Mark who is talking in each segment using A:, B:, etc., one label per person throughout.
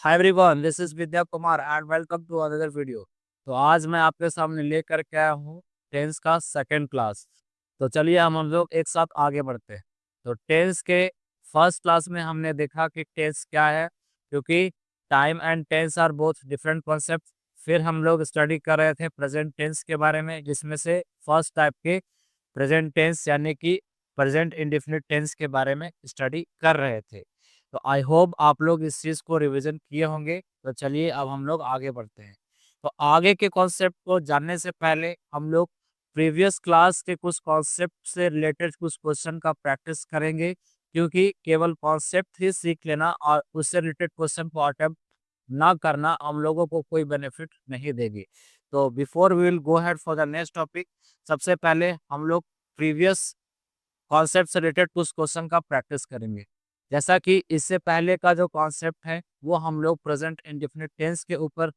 A: Hi everyone, this is Vidya Kumar and welcome to another video. तो आज मैं आपके सामने लेकर के आया हूँ टेंस का सेकंड क्लास। तो चलिए हम लोग एक साथ आगे बढ़ते हैं। तो टेंस के फर्स्ट क्लास में हमने देखा कि टेंस क्या है, क्योंकि time and tense are both different concept. फिर हम लोग स्टडी कर रहे थे प्रेजेंट टेंस के बारे में, जिसमें से फर्स्ट टाइप के प्रेजेंट टेंस यानी कि प्रेजेंट इंडेफिनिट टेंस के बारे में स्टडी कर रहे थे। तो आई होप आप लोग इस चीज को रिवीजन किए होंगे। तो चलिए अब हम लोग आगे बढ़ते हैं। तो आगे के कॉन्सेप्ट को जानने से पहले हम लोग प्रीवियस क्लास के कुछ कॉन्सेप्ट से रिलेटेड कुछ क्वेश्चन का प्रैक्टिस करेंगे, क्योंकि केवल कॉन्सेप्ट ही सीख लेना और उससे रिलेटेड क्वेश्चन को अटेम्प्ट ना करना हम लोगों को कोई बेनिफिट नहीं देगी। तो before we will go head for the next topic, सबसे पहले हम लोग प्रीवियस कॉन्सेप्ट से रिलेटेड कुछ क्वेश्चन का प्रैक्टिस करेंगे। जैसा कि इससे पहले का जो कॉन्सेप्ट है वो हम लोग प्रेजेंट इंडेफिनिट टेंस के ऊपर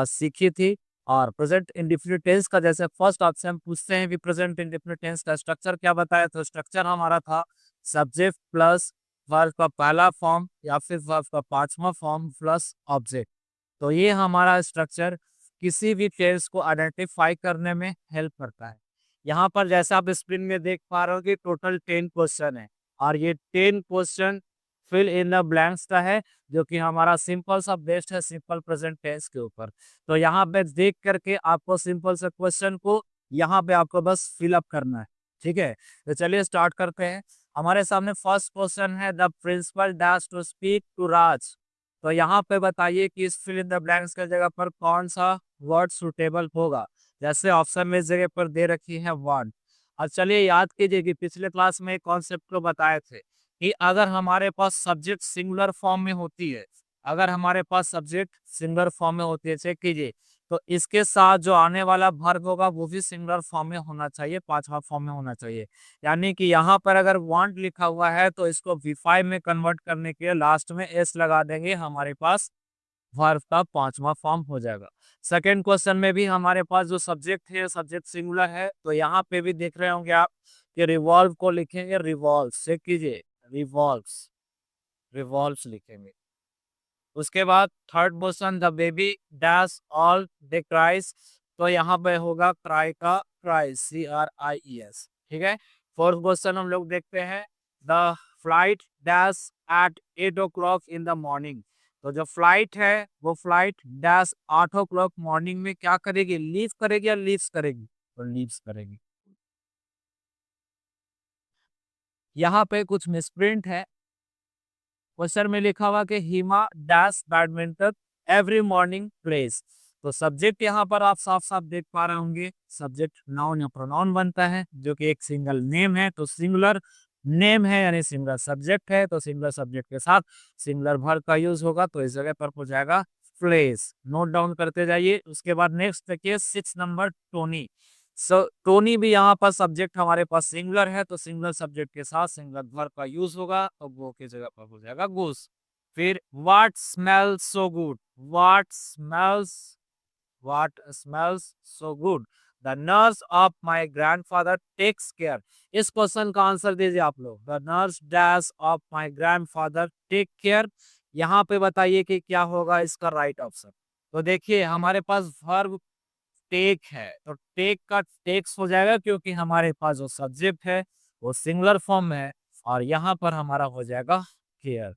A: सीखी थी। और प्रेजेंट इंडेफिनिट टेंस का जैसे फर्स्ट ऑप्शन पूछते हैं कि प्रेजेंट इंडेफिनिट टेंस का स्ट्रक्चर क्या बताया, तो स्ट्रक्चर हमारा था सब्जेक्ट प्लस वर्ब का पहला फॉर्म या फिर वर्ब का पांचवा फॉर्म प्लस ऑब्जेक्ट। तो ये हमारा स्ट्रक्चर किसी भी टेंस को आइडेंटिफाई करने में हेल्प करता है। यहाँ पर जैसे आप स्क्रीन में देख पा रहे हो कि टोटल 10 क्वेश्चन है, और ये 10 question fill in the blanks का है, जो कि हमारा सिंपल सा बेस्ड है सिंपल प्रेजेंट टेंस के ऊपर। तो यहाँ पे देख करके आपको सिंपल से क्वेश्चन को यहाँ पे आपको बस फिल अप करना है। ठीक है, तो चलिए स्टार्ट करते हैं। हमारे सामने फर्स्ट क्वेश्चन है, the principal dash to speak to Raj. तो यहाँ पे बताइए कि इस फिल इन द ब्लैंक्स के जगह पर कौन सा वर्ड सुटेबल होगा। जैसे ऑप्शन में इस जगह पर दे रखी है वन। और चलिए याद कीजिए कि पिछले क्लास में एक कॉन्सेप्ट को बताए थे कि अगर हमारे पास सब्जेक्ट सिंगुलर फॉर्म में होती है, अगर हमारे पास सब्जेक्ट सिंगुलर फॉर्म में होती है, चेक कीजिए, तो इसके साथ जो आने वाला वर्ब होगा वो भी सिंगुलर फॉर्म में होना चाहिए, पांचवा फॉर्म में होना चाहिए। यानी कि यहाँ पर अगर वांट लिखा हुआ है तो इसको V5 में कन्वर्ट करने के लिए लास्ट में एस लगा देंगे, हमारे पास वर्ब का पांचवा फॉर्म हो जाएगा। सेकेंड क्वेश्चन में भी हमारे पास जो सब्जेक्ट है सब्जेक्ट सिंगुलर है, तो यहाँ पे भी देख रहे होंगे आप कि रिवॉल्व को लिखेंगे रिवॉल्व, चेक कीजिए रिवॉल्व्स, रिवॉल्व्स लिखेंगे। उसके बाद third question, the baby dash all they cries. तो यहाँ पे होगा क्राई का क्राइस, CRIES। ठीक है। फोर्थ क्वेश्चन हम लोग देखते हैं, the flight dash at 8 o'clock in the morning. तो जो फ्लाइट है वो फ्लाइट डैश 8 o'clock मॉर्निंग में क्या करेगी, लीव करेगी या लीव्स करेगी, तो लीव्स करेगी। यहाँ पे कुछ मिसप्रिंट है। क्वेश्चन में लिखा हुआ कि Hima dash badminton every morning plays. तो सब्जेक्ट यहाँ पर आप साफ साफ देख पा रहे होंगे, सब्जेक्ट नाउन या प्रोनाउन बनता है, जो कि एक सिंगल नेम है। तो सिंगुलर नेम है यानी सिंगुलर सब्जेक्ट है, तो सिंगुलर सब्जेक्ट के साथ सिंगुलर वर्ब का यूज होगा, तो इस जगह पर हो जाएगा प्लेस। नोट डाउन करते जाइए। उसके बाद नेक्स्ट देखिए 6 नंबर, टोनी। टोनी भी यहाँ पर सब्जेक्ट हमारे पास सिंगुलर है, तो सिंगुलर सब्जेक्ट के साथ सिंगुलर वर्ब का यूज होगा, तो वो की जगह पर हो जाएगा गोस। फिर what smells so good, what smells so good, the nurse of my grandfather takes care. इस क्वेश्चन का आंसर दीजिए आप लोग, the nurse dash of my grandfather take care. यहाँ पे बताइए कि क्या होगा इसका राइट ऑप्शन। तो देखिए हमारे पास वर्ब टेक है, तो टेक का टेक्स हो जाएगा, क्योंकि हमारे पास जो सब्जेक्ट है वो सिंगुलर फॉर्म में है, और यहाँ पर हमारा हो जाएगा केयर।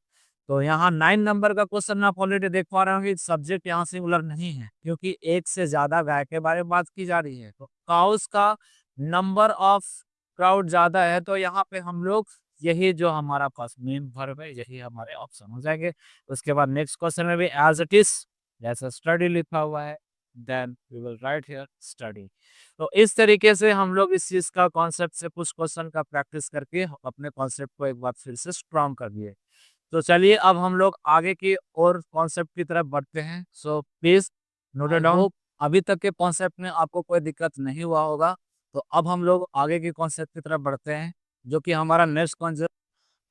A: तो यहाँ 9 नंबर का क्वेश्चन आप ऑलरेडी देख पा रहे हो कि सब्जेक्ट यहाँ सिंगुलर नहीं है, क्योंकि एक से ज्यादा गाय के बारे में बात की जा रही है। तो काउस का नंबर ऑफ क्राउड ज्यादा है, तो यहाँ पे हम लोग यही जो हमारा पास मेन वर्ब है यही हमारे ऑप्शन हो जाएंगे। उसके बाद नेक्स्ट क्वेश्चन में भी एज इट इज जैसा स्टडी लिखा हुआ है, then we will write here study. तो इस तरीके से हम लोग इस चीज का कॉन्सेप्ट से कुछ क्वेश्चन का प्रैक्टिस करके अपने कॉन्सेप्ट को एक बार फिर से स्ट्रॉन्ग कर दिए। तो चलिए अब हम लोग आगे की और कॉन्सेप्ट की तरफ बढ़ते हैं। So please note it down. अभी तक के कॉन्सेप्ट में आपको कोई दिक्कत नहीं हुआ होगा, तो अब हम लोग आगे की कॉन्सेप्ट की तरफ बढ़ते हैं, जो कि हमारा नेक्स्ट कॉन्सेप्ट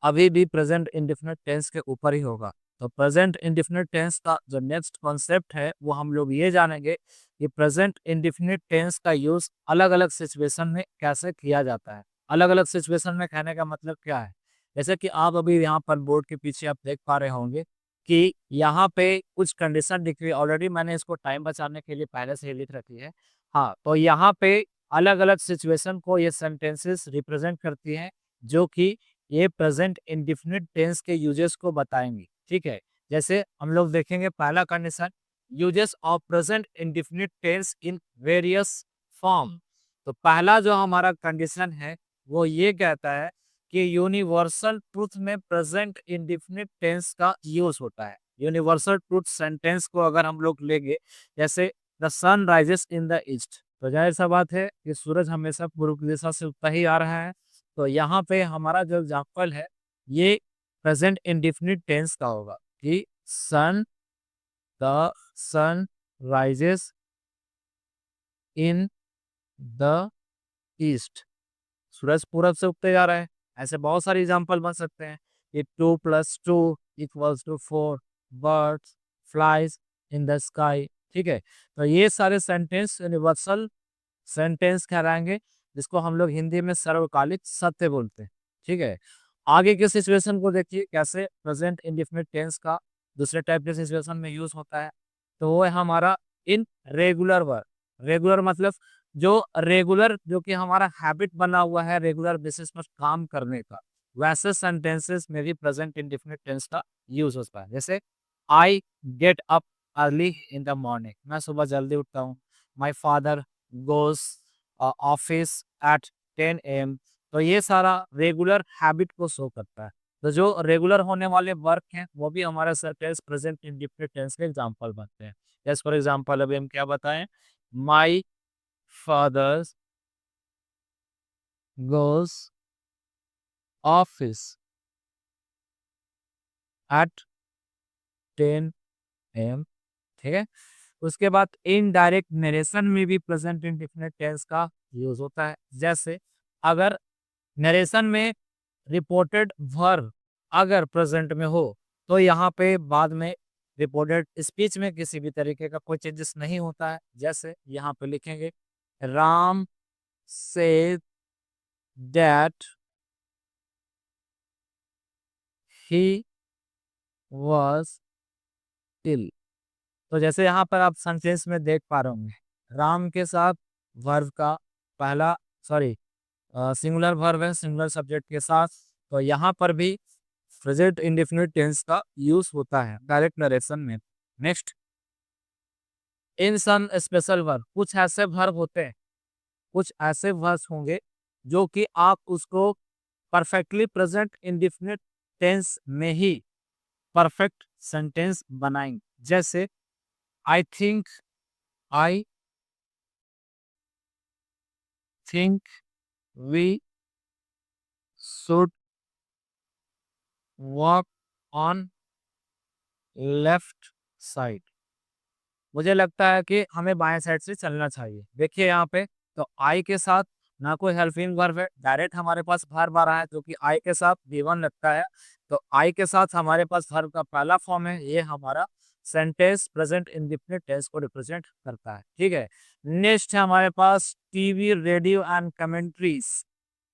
A: अभी भी प्रेजेंट इंडेफिनिट टेंस के ऊपर ही होगा। तो प्रेजेंट इंडेफिनिट टेंस का जो नेक्स्ट कॉन्सेप्ट है वो हम लोग ये जानेंगे कि प्रेजेंट इंडेफिनिट टेंस का यूज अलग अलग सिचुएशन में कैसे किया जाता है। अलग अलग सिचुएशन में कहने का मतलब क्या है, जैसे कि आप अभी यहाँ पर बोर्ड के पीछे आप देख पा रहे होंगे कि यहाँ पे कुछ कंडीशन दिख रही है, ऑलरेडी मैंने इसको टाइम बचाने के लिए पहले से ही लिख रखी है। हाँ, तो यहाँ पे अलग-अलग सिचुएशन को ये सेंटेंसेस रिप्रेजेंट करती हैं, जो कि ये प्रेजेंट इंडेफिनिट टेंस के यूजेस को बताएँगी, ठीक है? जैसे हम लोग देखेंगे पहला condition, uses of present indefinite tense in various form. तो पहला जो हमारा कंडीशन है, वो ये कहता है कि यूनिवर्सल ट्रुथ में प्रेजेंट इंडेफिनिट टेंस का यूज होता है। यूनिवर्सल ट्रुथ सेंटेंस को अगर हम लोग लेंगे, जैसे the sun rises in the east, तो जाहिर सा बात है कि सूरज हमेशा पूर्व दिशा से उगता ही आ रहा है। तो यहाँ पे हमारा जो एग्जाम्पल है, ये प्रेजेंट इंडेफिनिट टेंस का होगा कि the sun rises in the east, सूरज पूरब से उगते जा रहा है। ऐसे बहुत सारे एग्जाम्पल बन सकते हैं कि 2+2=4, birds flies in the sky, ठीक है। तो ये सारे सेंटेंस यूनिवर्सल सेंटेंस कहलाएंगे, जिसको हम लोग हिंदी में सर्वकालिक सत्य बोलते हैं, ठीक है। आगे के सिचुएशन को देखिए कैसे प्रेजेंट इंडेफिनिट टेंस का दूसरे टाइप के सिचुएशन में यूज होता है। तो वो है हमारा इन रेगुलर वर्क। रेगुलर मतलब जो रेगुलर, जो कि हमारा हैबिट बना हुआ है रेगुलर बेसिस पर काम करने का, वैसे सेंटेंसेस में भी प्रेजेंट इंडेफिनिट टेंस का यूज होता है। जैसे I get up early in the morning, मैं सुबह जल्दी उठता हूँ। My father goes office at 10 AM। तो ये सारा रेगुलर हैबिट को शो करता है। तो जो रेगुलर होने वाले वर्क हैं, वो भी हमारे सेंटेंस प्रेजेंट इंडेफिनिट टेंस के एग्जांपल बनते हैं। जैसे फॉर एग्जांपल अभी हम क्या बताएं, my father goes office at 10 AM, ठीक है। उसके बाद इनडायरेक्ट नरेशन में भी प्रेजेंट इंडेफिनिट टेंस का यूज होता है। जैसे अगर नरेशन में रिपोर्टेड वर्ब अगर प्रेजेंट में हो, तो यहाँ पे बाद में रिपोर्टेड स्पीच में किसी भी तरीके का कोई चेंजेस नहीं होता है। जैसे यहाँ पे लिखेंगे Ram said that he was ill. तो जैसे यहाँ पर आप सेंटेंस में देख पा रहे होंगे, राम के साथ वर्ब का पहला सॉरी सिंगुलर वर्ब है सिंगुलर सब्जेक्ट के साथ। तो यहाँ पर भी प्रेजेंट इंडेफिनिट टेंस का यूज होता है डायरेक्ट नरेशन में। नेक्स्ट, इन सम स्पेशल वर्ब, कुछ ऐसे वर्ब होते हैं, कुछ ऐसे वर्ब होंगे जो कि आप उसको परफेक्टली प्रेजेंट इंडेफिनिट टेंस में ही परफेक्ट सेंटेंस बनाएंगे। जैसे I think, I think we should walk on left side, मुझे लगता है कि हमें बाएं साइड से चलना चाहिए। देखिए यहाँ पे, तो आई के साथ ना कोई हेल्पिंग वर्ब है, डायरेक्ट हमारे पास वर्ब आ रहा है जो कि आई के साथ V1 लगता है। तो आई के साथ हमारे पास वर्ब का पहला फॉर्म है, ये हमारा सेंटेंस प्रेजेंट इंडेफिनिट टेंस को रिप्रेजेंट करता है, ठीक है। नेक्स्ट है हमारे पास टीवी रेडियो एंड कमेंट्रीज।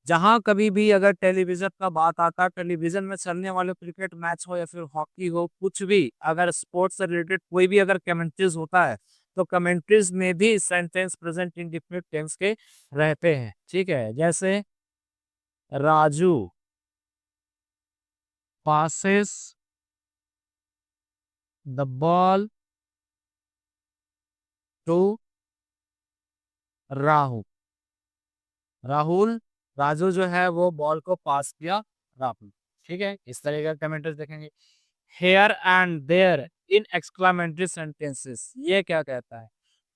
A: जहाँ कभी भी अगर टेलीविजन का बात आता है, टेलीविजन में चलने वाले क्रिकेट मैच हो या फिर हॉकी हो, कुछ भी अगर स्पोर्ट्स से रिलेटेड कोई भी अगर कमेंट्रीज होता है, तो कमेंट्रीज में भी सेंटेंस प्रेजेंट इंडेफिनिट टेंस के रहते हैं, ठीक है। जैसे Raju passes the ball to Rahul, Rahul Raju जो है वो बॉल को पास किया राहुल, ठीक है। इस तरह का कमेंट्रीज देखेंगे। Here and there in exclamatory sentences, ये क्या कहता है,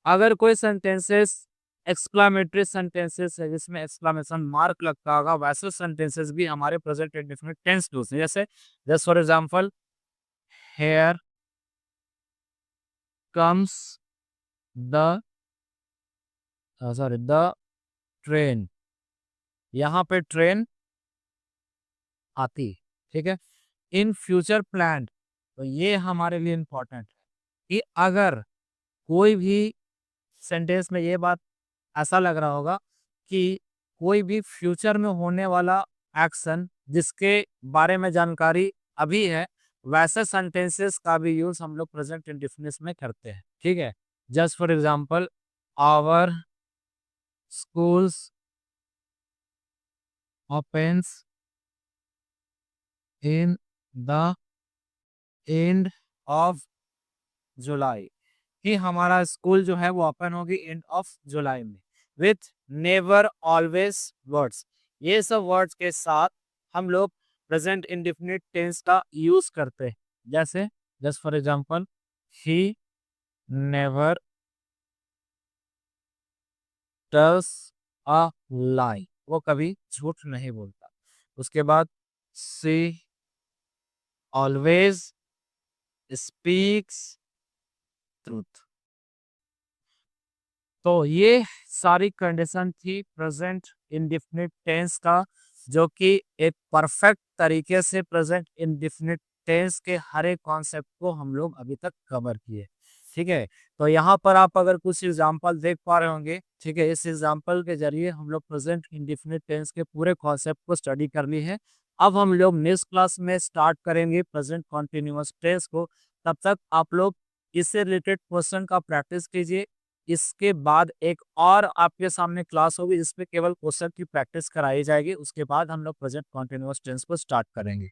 A: अगर कोई सेंटेंसेस एक्सक्लामेटरी सेंटेंसेस है जिसमें एक्सक्लामेशन मार्क लगता होगा, वैसे सेंटेंसेस भी हमारे प्रेजेंट इंडेफिनिट टेंस यूज है। जैसे just for example, here comes the sorry the train, यहाँ पे ट्रेन आती, ठीक है। इन फ्यूचर प्लान, तो ये हमारे लिए इंपॉर्टेंट है कि अगर कोई भी सेंटेंस में ये बात ऐसा लग रहा होगा कि कोई भी फ्यूचर में होने वाला एक्शन जिसके बारे में जानकारी अभी है, वैसे सेंटेंसेस का भी यूज हम लोग प्रेजेंट इंडेफिनिट में करते हैं। ठीक है, just for example, our schools opens in the end of July, कि हमारा स्कूल जो है वो ओपन होगी एंड ऑफ जुलाई में। विथ नेवर ऑलवेज वर्ड्स, ये सब वर्ड्स के साथ हम लोग प्रेजेंट इंडेफिनिट टेंस का यूज करते हैं। जैसे just for example, he never tells a lie, वो कभी झूठ नहीं बोलता। उसके बाद सी ऑलवेज स्पीक्स ट्रूथ। तो ये सारी कंडीशन थी प्रेजेंट इंडेफिनिट टेंस का, जो कि एक परफेक्ट तरीके से प्रेजेंट इंडेफिनिट टेंस के हर एक कॉन्सेप्ट को हम लोग अभी तक कवर किए। ठीक है, तो यहाँ पर आप अगर कुछ एग्जांपल देख पा रहे होंगे, ठीक है, इस एग्जांपल के जरिए हम लोग प्रेजेंट इंडेफिनिट टेंस के पूरे कॉन्सेप्ट को स्टडी कर ली है। अब हम लोग नेक्स्ट क्लास में स्टार्ट करेंगे प्रेजेंट कॉन्टिन्यूअस टेंस को। तब तक आप लोग इससे रिलेटेड क्वेश्चन का प्रैक्टिस कीजिए। इसके बाद एक और आपके सामने क्लास होगी जिसमें केवल क्वेश्चन की प्रैक्टिस कराई जाएगी। उसके बाद हम लोग प्रेजेंट कॉन्टिन्यूअस टेंस को स्टार्ट करेंगे।